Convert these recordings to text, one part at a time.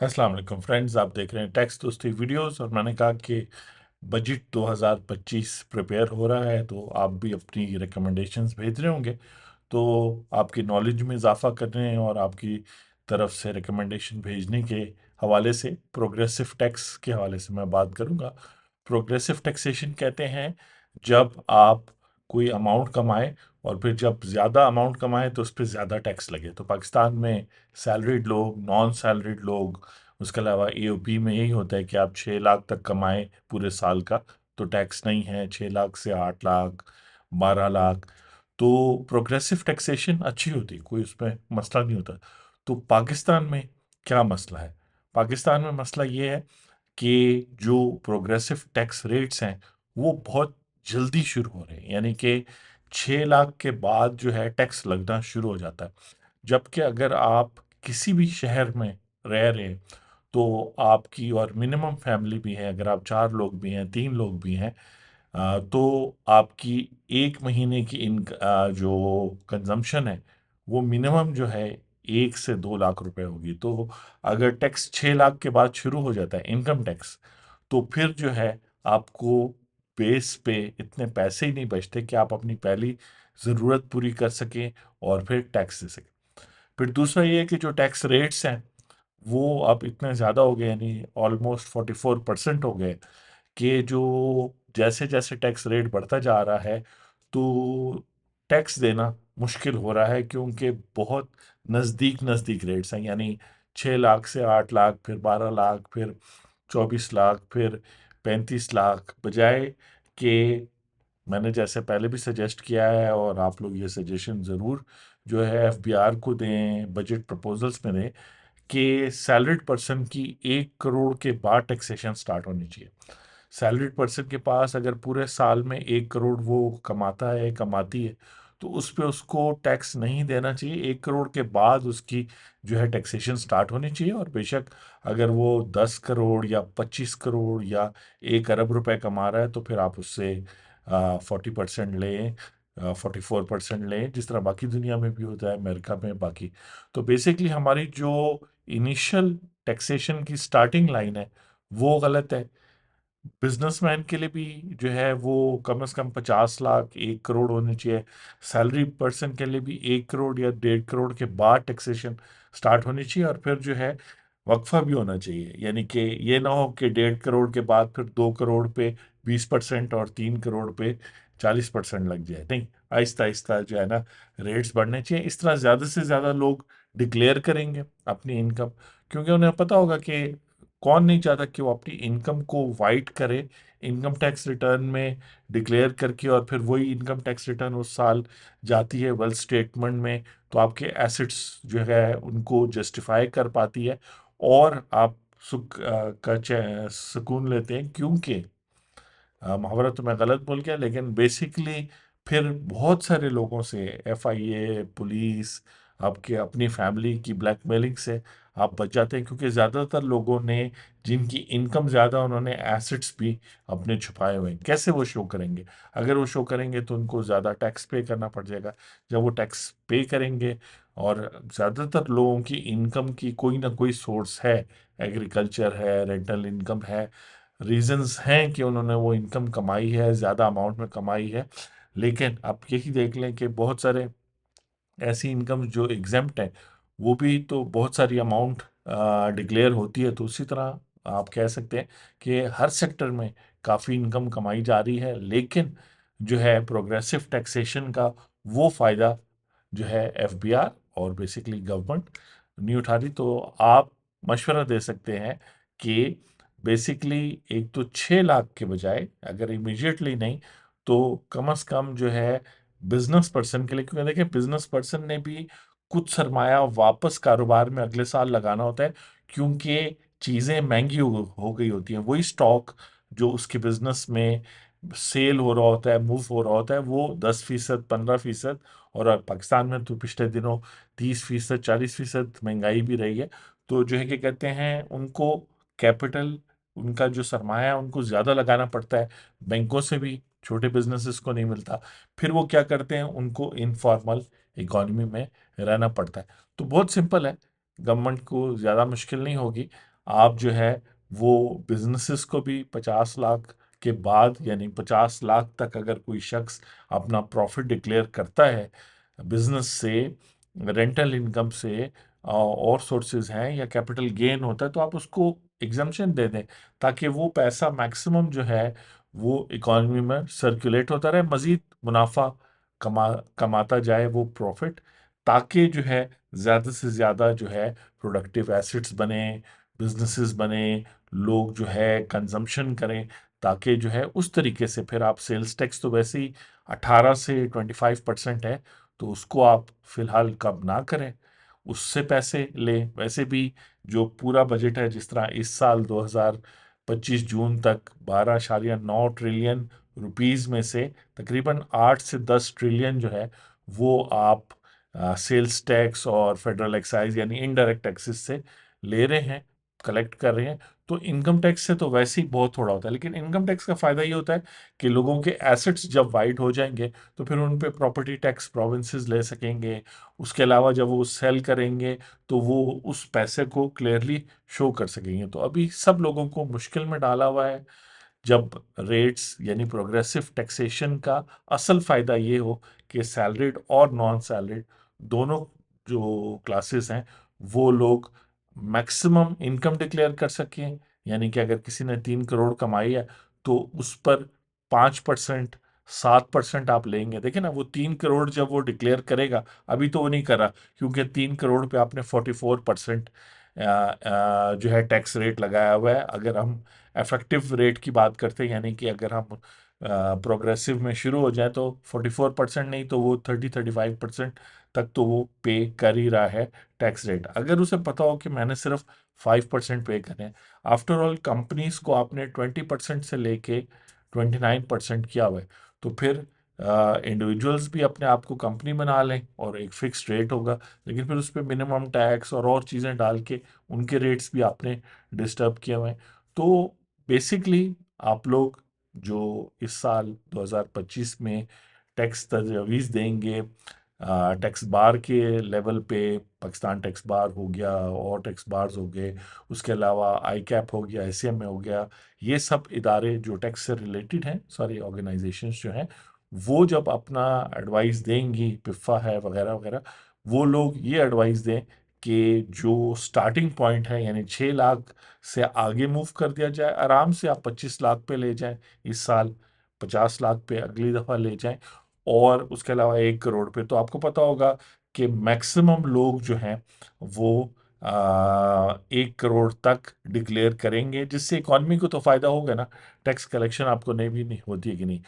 अस्सलाम वालेकुम फ्रेंड्स, आप देख रहे हैं टैक्स दोस्ती वीडियोस। और मैंने कहा कि बजट 2025 प्रिपेयर हो रहा है, तो आप भी अपनी रिकमेंडेशंस भेज रहे होंगे। तो आपकी नॉलेज में इजाफा करने और आपकी तरफ से रिकमेंडेशन भेजने के हवाले से प्रोग्रेसिव टैक्स के हवाले से मैं बात करूंगा। प्रोग्रेसिव टैक्सेशन कहते हैं जब आप कोई अमाउंट कमाएं और फिर जब ज़्यादा अमाउंट कमाएं तो उस पर ज़्यादा टैक्स लगे। तो पाकिस्तान में सैलरीड लोग, नॉन सैलरीड लोग, उसके अलावा एओपी में यही होता है कि आप 6 लाख तक कमाएं पूरे साल का तो टैक्स नहीं है। 6 लाख से 8 लाख, 12 लाख, तो प्रोग्रेसिव टैक्सेशन अच्छी होती, कोई उसमें मसला नहीं होता। तो पाकिस्तान में क्या मसला है? पाकिस्तान में मसला ये है कि जो प्रोग्रेसिव टैक्स रेट्स हैं वो बहुत जल्दी शुरू हो रहे हैं, यानी कि 6 लाख के बाद जो है टैक्स लगना शुरू हो जाता है। जबकि अगर आप किसी भी शहर में रह रहे हैं तो आपकी, और मिनिमम फैमिली भी है, अगर आप 4 लोग भी हैं, 3 लोग भी हैं, तो आपकी एक महीने की जो कंजम्पशन है वो मिनिमम जो है 1 से 2 लाख रुपए होगी। तो अगर टैक्स 6 लाख के बाद शुरू हो जाता है, इनकम टैक्स, तो फिर जो है आपको बेस पे इतने पैसे ही नहीं बचते कि आप अपनी पहली ज़रूरत पूरी कर सकें और फिर टैक्स दे सकें। फिर दूसरा ये है कि जो टैक्स रेट्स हैं वो अब इतने ज़्यादा हो गए, यानी ऑलमोस्ट 44% हो गए, कि जो जैसे जैसे टैक्स रेट बढ़ता जा रहा है तो टैक्स देना मुश्किल हो रहा है, क्योंकि बहुत नज़दीक नज़दीक रेट्स हैं। यानी 6 लाख से 8 लाख, फिर 12 लाख, फिर 24 लाख, फिर 35 लाख, बजाय कि मैंने जैसे पहले भी सजेस्ट किया है, और आप लोग ये सजेशन ज़रूर जो है एफबीआर को दें, बजट प्रपोजल्स में दें, कि सैलरीड पर्सन की 1 करोड़ के बाद टैक्सेशन स्टार्ट होनी चाहिए। सैलरीड पर्सन के पास अगर पूरे साल में 1 करोड़ वो कमाता है, कमाती है, तो उस पे उसको टैक्स नहीं देना चाहिए। 1 करोड़ के बाद उसकी जो है टैक्सेशन स्टार्ट होनी चाहिए। और बेशक अगर वो 10 करोड़ या 25 करोड़ या 1 अरब रुपए कमा रहा है तो फिर आप उससे 40% लें, 44% लें, जिस तरह बाकी दुनिया में भी होता है, अमेरिका में, बाकी। तो बेसिकली हमारी जो इनिशियल टैक्सेशन की स्टार्टिंग लाइन है वो गलत है। बिजनेसमैन के लिए भी जो है वो कम से कम 50 लाख, 1 करोड़ होनी चाहिए। सैलरी पर्सन के लिए भी 1 करोड़ या 1.5 करोड़ के बाद टैक्सेशन स्टार्ट होनी चाहिए। और फिर जो है वक्फा भी होना चाहिए, यानी कि ये ना हो कि 1.5 करोड़ के बाद फिर 2 करोड़ पे 20% और 3 करोड़ पे 40% लग जाए। नहीं, आहिस्ता आहिस्ता जो है ना रेट्स बढ़ने चाहिए। इस तरह ज़्यादा से ज़्यादा लोग डिक्लेयर करेंगे अपनी इनकम, क्योंकि उन्हें पता होगा कि कौन नहीं चाहता कि वो अपनी इनकम को वाइट करे इनकम टैक्स रिटर्न में डिक्लेयर करके, और फिर वही इनकम टैक्स रिटर्न उस साल जाती है वेल्थ स्टेटमेंट में, तो आपके एसेट्स जो है उनको जस्टिफाई कर पाती है, और आप सुकून लेते हैं। क्योंकि मुहावरा तो मैं गलत बोल गया, लेकिन बेसिकली फिर बहुत सारे लोगों से, एफआईए, पुलिस, आपके अपनी फैमिली की ब्लैकमेलिंग से आप बच जाते हैं। क्योंकि ज़्यादातर लोगों ने, जिनकी इनकम ज़्यादा, उन्होंने एसेट्स भी अपने छुपाए हुए हैं। कैसे वो शो करेंगे? अगर वो शो करेंगे तो उनको ज़्यादा टैक्स पे करना पड़ जाएगा। जब वो टैक्स पे करेंगे, और ज़्यादातर लोगों की इनकम की कोई ना कोई सोर्स है, एग्रीकल्चर है, रेंटल इनकम है, रीजंस हैं कि उन्होंने वो इनकम कमाई है, ज़्यादा अमाउंट में कमाई है। लेकिन आप यही देख लें कि बहुत सारे ऐसी इनकम जो एग्जेम्प्ट है, वो भी तो बहुत सारी अमाउंट डिक्लेयर होती है। तो उसी तरह आप कह सकते हैं कि हर सेक्टर में काफ़ी इनकम कमाई जा रही है, लेकिन जो है प्रोग्रेसिव टैक्सेशन का वो फ़ायदा जो है एफबीआर और बेसिकली गवर्नमेंट नहीं उठा रही। तो आप मशवरा दे सकते हैं कि बेसिकली एक तो 6 लाख के बजाय, अगर इमीडिएटली नहीं, तो कम से कम जो है बिजनेस पर्सन के लिए, क्योंकि देखिए बिजनेस पर्सन ने भी कुछ सरमाया वापस कारोबार में अगले साल लगाना होता है, क्योंकि चीज़ें महंगी हो गई होती हैं। वही स्टॉक जो उसके बिजनेस में सेल हो रहा होता है, मूव हो रहा होता है, वो 10%, 15%, और पाकिस्तान में तो पिछले दिनों 30%, 40% महंगाई भी रही है। तो जो है कि कहते हैं उनको कैपिटल, उनका जो सरमाया है उनको ज़्यादा लगाना पड़ता है। बैंकों से भी छोटे बिजनेसेस को नहीं मिलता। फिर वो क्या करते हैं, उनको इनफॉर्मल इकोनॉमी में रहना पड़ता है। तो बहुत सिंपल है, गवर्नमेंट को ज़्यादा मुश्किल नहीं होगी। आप जो है वो बिजनेसेस को भी 50 लाख के बाद, यानी 50 लाख तक अगर कोई शख्स अपना प्रॉफिट डिक्लेयर करता है बिजनेस से, रेंटल इनकम से, और सोर्सेज हैं, या कैपिटल गेन होता है, तो आप उसको एग्जम्पशन दे दें, ताकि वो पैसा मैक्सिमम जो है वो इकॉनमी में सर्कुलेट होता रहे, मजीद मुनाफा कमा कमाता जाए वो प्रॉफिट, ताकि जो है ज़्यादा से ज़्यादा जो है प्रोडक्टिव एसेट्स बने, बिजनेसेस बने, लोग जो है कंजम्पशन करें, ताकि जो है उस तरीके से फिर आप सेल्स टैक्स तो वैसे ही 18 से 25% है, तो उसको आप फिलहाल कम ना करें, उससे पैसे लें। वैसे भी जो पूरा बजट है, जिस तरह इस साल 2025 जून तक 12.9 ट्रिलियन रुपीस में से तकरीबन 8 से 10 ट्रिलियन जो है वो आप सेल्स टैक्स और फेडरल एक्साइज यानी इनडायरेक्ट टैक्सेस से ले रहे हैं, कलेक्ट कर रहे हैं। तो इनकम टैक्स से तो वैसे ही बहुत थोड़ा होता है, लेकिन इनकम टैक्स का फायदा ये होता है कि लोगों के एसेट्स जब वाइड हो जाएंगे तो फिर उन पे प्रॉपर्टी टैक्स प्रोविंसेस ले सकेंगे। उसके अलावा जब वो सेल करेंगे तो वो उस पैसे को क्लियरली शो कर सकेंगे। तो अभी सब लोगों को मुश्किल में डाला हुआ है। जब रेट्स यानी प्रोग्रेसिव टैक्सेशन का असल फायदा ये हो कि सैलरीड और नॉन सैलरीड दोनों जो क्लासेस हैं वो लोग मैक्सिमम इनकम डिक्लेयर कर सकें। यानी कि अगर किसी ने 3 करोड़ कमाई है तो उस पर 5%, 7% आप लेंगे। देखिए ना, वो 3 करोड़ जब वो डिक्लेयर करेगा, अभी तो वो नहीं करा, क्योंकि 3 करोड़ पे आपने 44% जो है टैक्स रेट लगाया हुआ है। अगर हम इफेक्टिव रेट की बात करते हैं, यानी कि अगर हम प्रोग्रेसिव में शुरू हो जाए, तो 44% नहीं तो वो 35% तक तो वो पे कर ही रहा है टैक्स रेट। अगर उसे पता हो कि मैंने सिर्फ 5% पे करने हैं, आफ्टर ऑल कंपनीज को आपने 20% से लेके 29% किया हुआ है, तो फिर इंडिविजुअल्स भी अपने आप को कंपनी बना लें और एक फिक्स रेट होगा, लेकिन फिर उस पर मिनिमम टैक्स और चीज़ें डाल के उनके रेट्स भी आपने डिस्टर्ब किए हुए हैं। तो बेसिकली आप लोग जो इस साल 2025 में टैक्स तजवीज़ देंगे, टैक्स बार के लेवल पे, पाकिस्तान टैक्स बार हो गया और टैक्स बार्स हो गए, उसके अलावा आई कैप हो गया, एसीएमए हो गया, ये सब इदारे जो टैक्स से रिलेटेड हैं, सारी ऑर्गेनाइजेशंस जो हैं, वो जब अपना एडवाइस देंगी, पिफा है वगैरह वगैरह, वो लोग ये एडवाइस दें कि जो स्टार्टिंग पॉइंट है यानी 6 लाख से आगे मूव कर दिया जाए, आराम से आप 25 लाख पे ले जाएं इस साल, 50 लाख पे अगली दफ़ा ले जाएं, और उसके अलावा 1 करोड़ पे। तो आपको पता होगा कि मैक्सिमम लोग जो हैं वो 1 करोड़ तक डिक्लेयर करेंगे, जिससे इकॉनमी को तो फ़ायदा होगा ना। टैक्स कलेक्शन आपको नहीं भी नहीं होती है कि नहीं।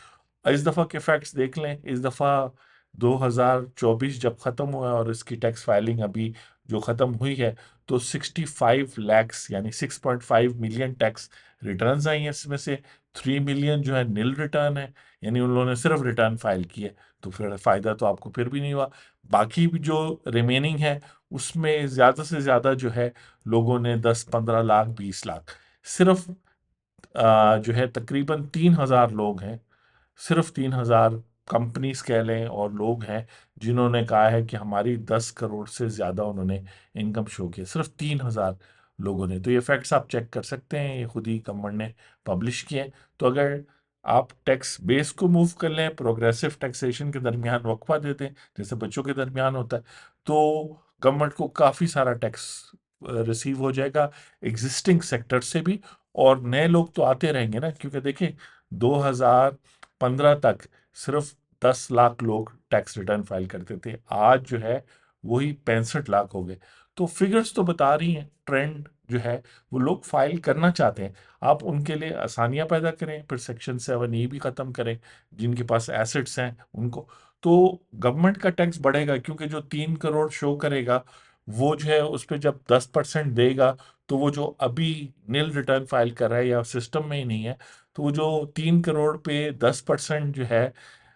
इस दफ़ा के फैक्ट्स देख लें। इस दफ़ा 2024 जब ख़त्म हुआ और इसकी टैक्स फाइलिंग अभी जो ख़त्म हुई है, तो 65 लैक्स यानी 6.5 मिलियन टैक्स रिटर्न्स आई हैं। इसमें से 3 मिलियन जो है नील रिटर्न है, यानी उन लोगों ने सिर्फ रिटर्न फाइल किए, तो फिर फ़ायदा तो आपको फिर भी नहीं हुआ। बाकी भी जो रिमेनिंग है उसमें ज़्यादा से ज़्यादा जो है लोगों ने 10, 15 लाख, 20 लाख, सिर्फ जो है तकरीबन 3,000 लोग हैं, सिर्फ 3,000 कंपनीज कह लें और लोग हैं जिन्होंने कहा है कि हमारी 10 करोड़ से ज़्यादा उन्होंने इनकम शो की है, सिर्फ 3,000 लोगों ने। तो ये फैक्ट्स आप चेक कर सकते हैं, ये खुद ही गवर्नमेंट ने पब्लिश किए हैं। तो अगर आप टैक्स बेस को मूव कर लें, प्रोग्रेसिव टैक्सेशन के दरमियान वक्फा दे दें, जैसे बच्चों के दरमियान होता है, तो गवर्नमेंट को काफ़ी सारा टैक्स रिसीव हो जाएगा एग्जिस्टिंग सेक्टर से भी, और नए लोग तो आते रहेंगे ना, क्योंकि देखिए 2015 तक सिर्फ 10 लाख लोग टैक्स रिटर्न फाइल करते थे, आज जो है वही 65 लाख हो गए। तो फिगर्स तो बता रही हैं, ट्रेंड जो है वो लोग फाइल करना चाहते हैं। आप उनके लिए आसानियां पैदा करें, फिर सेक्शन 7E भी ख़त्म करें, जिनके पास एसेट्स हैं उनको। तो गवर्नमेंट का टैक्स बढ़ेगा, क्योंकि जो 3 करोड़ शो करेगा वो जो है उस पर जब 10% देगा, तो वो जो अभी नील रिटर्न फाइल कर रहा है या सिस्टम में ही नहीं है, तो वो जो 3 करोड़ पे 10% जो है,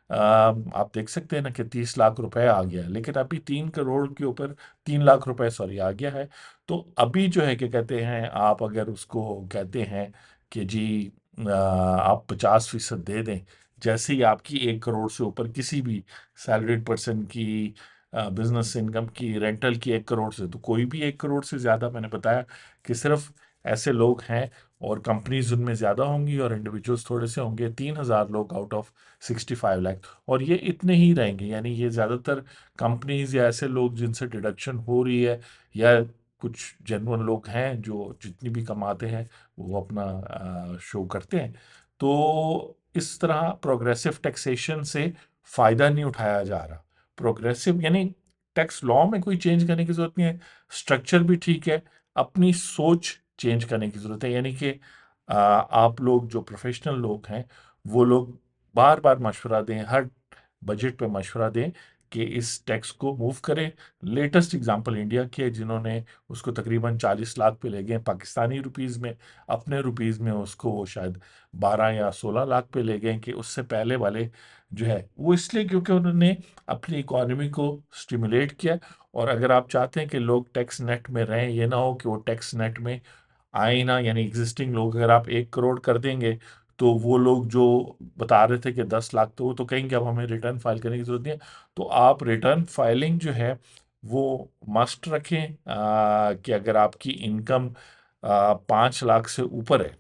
आप देख सकते हैं ना कि 30 लाख रुपए आ गया है। लेकिन अभी 3 करोड़ के ऊपर 3 लाख रुपए सॉरी आ गया है। तो अभी जो है क्या कहते हैं, आप अगर उसको कहते हैं कि जी आप 50% दे दें, जैसे ही आपकी 1 करोड़ से ऊपर किसी भी सैलरीड पर्सन की बिजनेस इनकम की, रेंटल की 1 करोड़ से, तो कोई भी 1 करोड़ से ज़्यादा, मैंने बताया कि सिर्फ ऐसे लोग हैं, और कंपनीज उनमें ज़्यादा होंगी और इंडिविजुअल्स थोड़े से होंगे, 3,000 लोग आउट ऑफ 65 लाख, और ये इतने ही रहेंगे। यानी ये ज़्यादातर कंपनीज या ऐसे लोग जिनसे डिडक्शन हो रही है, या कुछ जेन्युइन लोग हैं जो जितनी भी कमाते हैं वो अपना शो करते हैं। तो इस तरह प्रोग्रेसिव टैक्सेशन से फ़ायदा नहीं उठाया जा रहा। प्रोग्रेसिव यानी टैक्स लॉ में कोई चेंज करने की ज़रूरत नहीं है, स्ट्रक्चर भी ठीक है, अपनी सोच चेंज करने की ज़रूरत है। यानी कि आप लोग जो प्रोफेशनल लोग हैं, वो लोग बार बार मशवरा दें, हर बजट पे मशवरा दें कि इस टैक्स को मूव करें। लेटेस्ट एग्जांपल इंडिया की है, जिन्होंने उसको तकरीबन 40 लाख पे ले गए पाकिस्तानी रुपीज़ में, अपने रुपीज़ में उसको वो शायद 12 या 16 लाख पे ले गए, कि उससे पहले वाले जो है वो, इसलिए क्योंकि उन्होंने अपनी इकोनॉमी को स्टिमुलेट किया। और अगर आप चाहते हैं कि लोग टैक्स नेट में रहें, ये ना हो कि वो टैक्स नेट में आए ना, यानी एग्जिस्टिंग लोग, अगर आप 1 करोड़ कर देंगे तो वो लोग जो बता रहे थे कि 10 लाख, तो वो तो कहेंगे अब हमें रिटर्न फाइल करने की जरूरत नहीं है। तो आप रिटर्न फाइलिंग जो है वो मस्ट रखें, कि अगर आपकी इनकम 5 लाख से ऊपर है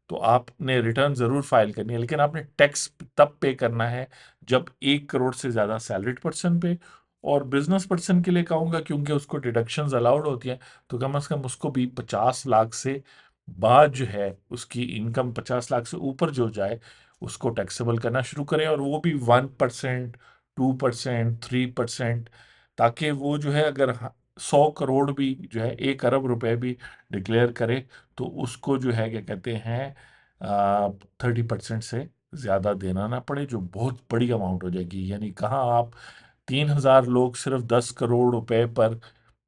तो आपने रिटर्न ज़रूर फाइल करनी है, लेकिन आपने टैक्स तब पे करना है जब 1 करोड़ से ज़्यादा सैलरीड पर्सन पे। और बिजनेस पर्सन के लिए कहूँगा, क्योंकि उसको डिडक्शंस अलाउड होती हैं, तो कम से कम उसको भी 50 लाख से बाद जो है उसकी इनकम 50 लाख से ऊपर जो जाए उसको टैक्सेबल करना शुरू करें, और वो भी 1%, 2%, 3%, ताकि वो जो है अगर 100 करोड़ भी जो है 1 अरब रुपए भी डिक्लेयर करे, तो उसको जो है क्या कहते हैं 30% से ज़्यादा देना ना पड़े, जो बहुत बड़ी अमाउंट हो जाएगी। यानी कहाँ आप 3,000 लोग सिर्फ 10 करोड़ रुपए पर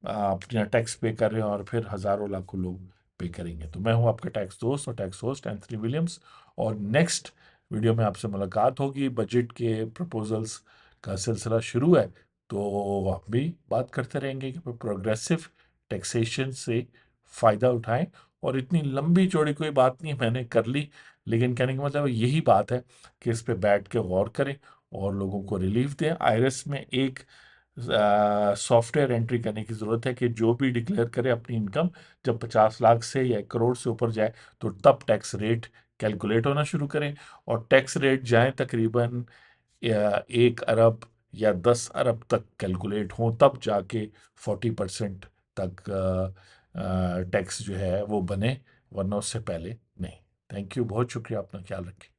अपना टैक्स पे कर रहे हैं, और फिर हज़ारों लाखों लोग पे करेंगे। तो मैं हूँ आपका टैक्स दोस्त और टैक्स होस्ट एंथनी विलियम्स, और नेक्स्ट वीडियो में आपसे मुलाकात होगी। बजट के प्रपोजल्स का सिलसिला शुरू है, तो आप भी बात करते रहेंगे कि प्रोग्रेसिव टैक्सेशन से फ़ायदा उठाएं। और इतनी लंबी चौड़ी कोई बात नहीं मैंने कर ली, लेकिन कहने का मतलब यही बात है कि इस पे बैठ के गौर करें और लोगों को रिलीफ दें। आईआरएस में एक सॉफ्टवेयर एंट्री करने की ज़रूरत है कि जो भी डिक्लेयर करे अपनी इनकम, जब 50 लाख से या 1 करोड़ से ऊपर जाए तो तब टैक्स रेट कैलकुलेट होना शुरू करें। और टैक्स रेट जाए तकरीबन 1 अरब या 10 अरब तक कैलकुलेट हों, तब जाके 40% तक टैक्स जो है वो बने, वरना उससे पहले नहीं। थैंक यू, बहुत शुक्रिया, अपना ख्याल रखें।